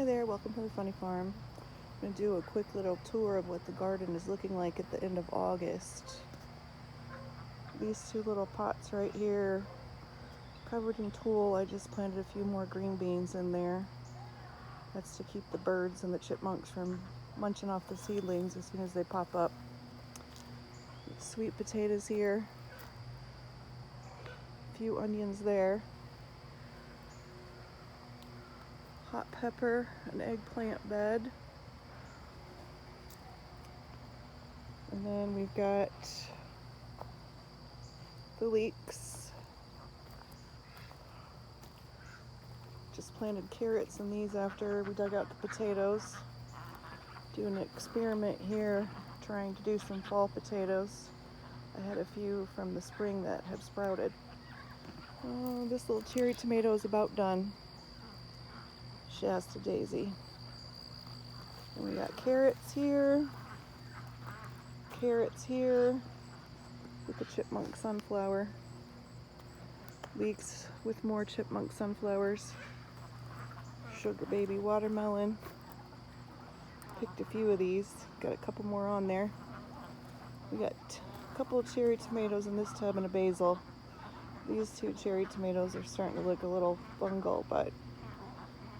Hi there, welcome to the Funny Farm. I'm going to do a quick little tour of what the garden is looking like at the end of August. These two little pots right here, covered in tulle. I just planted a few more green beans in there. That's to keep the birds and the chipmunks from munching off the seedlings as soon as they pop up. Sweet potatoes here, a few onions there, hot pepper, an eggplant bed, and then we've got the leeks. Just planted carrots in these after we dug out the potatoes. Doing an experiment here, trying to do some fall potatoes. I had a few from the spring that have sprouted. Oh, this little cherry tomato is about done. Shasta daisy. And we got carrots here with the chipmunk sunflower. Leeks with more chipmunk sunflowers. Sugar baby watermelon. Picked a few of these. Got a couple more on there. We got a couple of cherry tomatoes in this tub and a basil. These two cherry tomatoes are starting to look a little fungal, but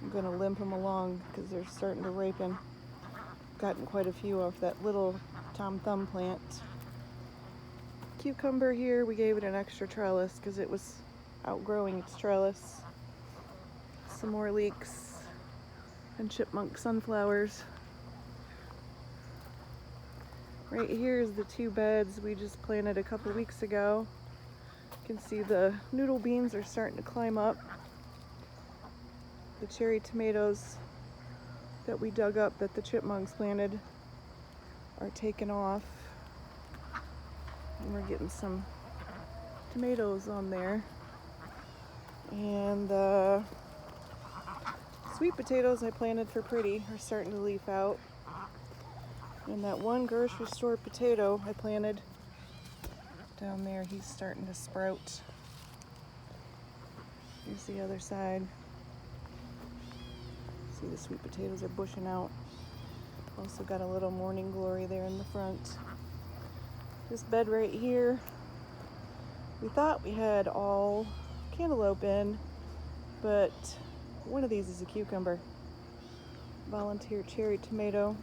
I'm going to limp them along because they're starting to ripen. Gotten quite a few off that little Tom Thumb plant. Cucumber here, we gave it an extra trellis because it was outgrowing its trellis. Some more leeks and chipmunk sunflowers. Right here is the two beds we just planted a couple weeks ago. You can see the noodle beans are starting to climb up. The cherry tomatoes that we dug up that the chipmunks planted are taking off. And we're getting some tomatoes on there. And the sweet potatoes I planted for pretty are starting to leaf out. And that one grocery store potato I planted down there, he's starting to sprout. Here's the other side. See, the sweet potatoes are bushing out. Also got a little morning glory there in the front. This bed right here, we thought we had all cantaloupe in, but one of these is a cucumber. Volunteer cherry tomato.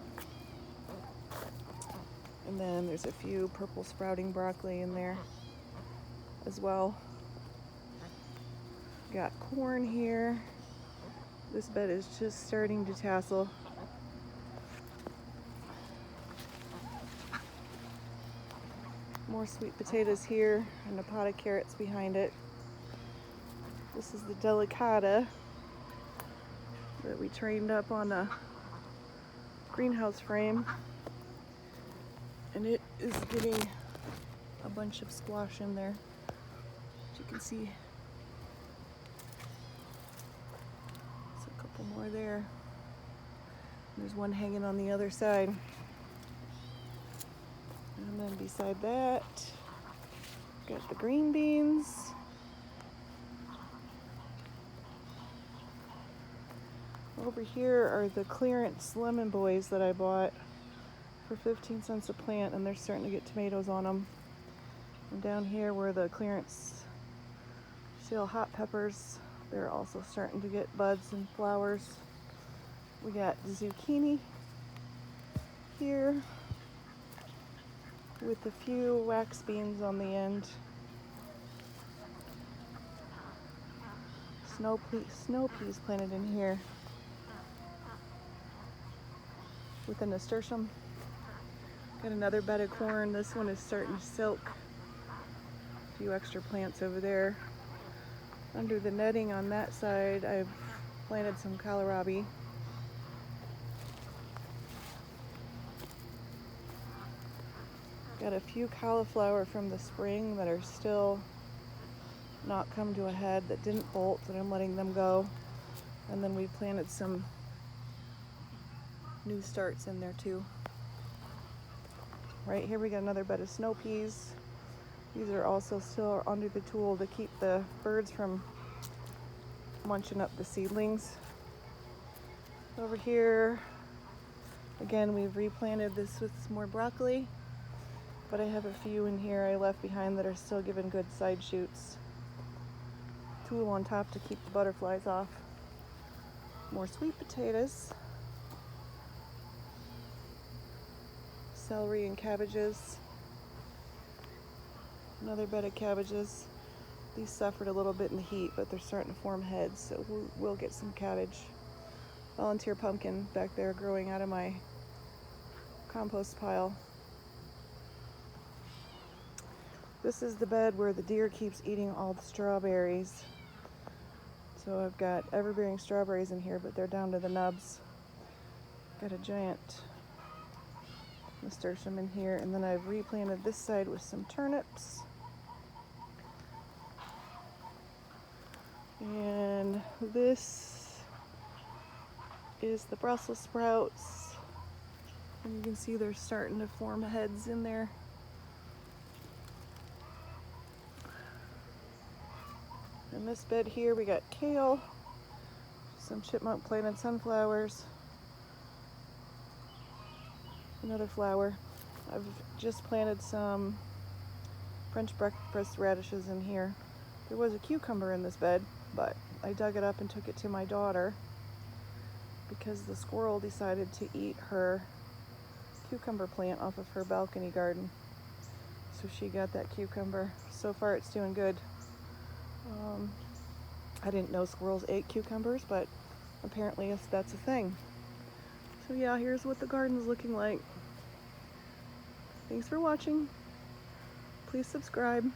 And then there's a few purple sprouting broccoli in there as well. Got corn here. This bed is just starting to tassel. More sweet potatoes here and a pot of carrots behind it. This is the delicata that we trained up on a greenhouse frame. And it is getting a bunch of squash in there, as you can see. There's a couple more there. There's one hanging on the other side. And then beside that, got the green beans. Over here are the clearance lemon boys that I bought for 15 cents a plant, and they're starting to get tomatoes on them. And down here were the clearance sale hot peppers. They're also starting to get buds and flowers. We got zucchini here with a few wax beans on the end. Snow peas planted in here with a nasturtium. Got another bed of corn. This one is starting to silk. A few extra plants over there. Under the netting on that side, I've planted some kohlrabi. Got a few cauliflower from the spring that are still not come to a head, that didn't bolt, that I'm letting them go. And then we planted some new starts in there too. Right here we got another bed of snow peas. These are also still under the tulle to keep the birds from munching up the seedlings. Over here, again, we've replanted this with some more broccoli, but I have a few in here I left behind that are still giving good side shoots. Tulle on top to keep the butterflies off. More sweet potatoes, celery and cabbages, another bed of cabbages. These suffered a little bit in the heat, but they're starting to form heads, so we'll get some cabbage. Volunteer pumpkin back there growing out of my compost pile. This is the bed where the deer keeps eating all the strawberries. So I've got everbearing strawberries in here, but they're down to the nubs. Got a giant nasturtium in here, and then I've replanted this side with some turnips. And this is the Brussels sprouts. And you can see they're starting to form heads in there. In this bed here we got kale, some chipmunk planted sunflowers, another flower. I've just planted some French breakfast radishes in here. There was a cucumber in this bed, but I dug it up and took it to my daughter because the squirrel decided to eat her cucumber plant off of her balcony garden. So she got that cucumber. So far it's doing good. I didn't know squirrels ate cucumbers, but apparently that's a thing. So yeah, here's what the garden's looking like. Thanks for watching. Please subscribe.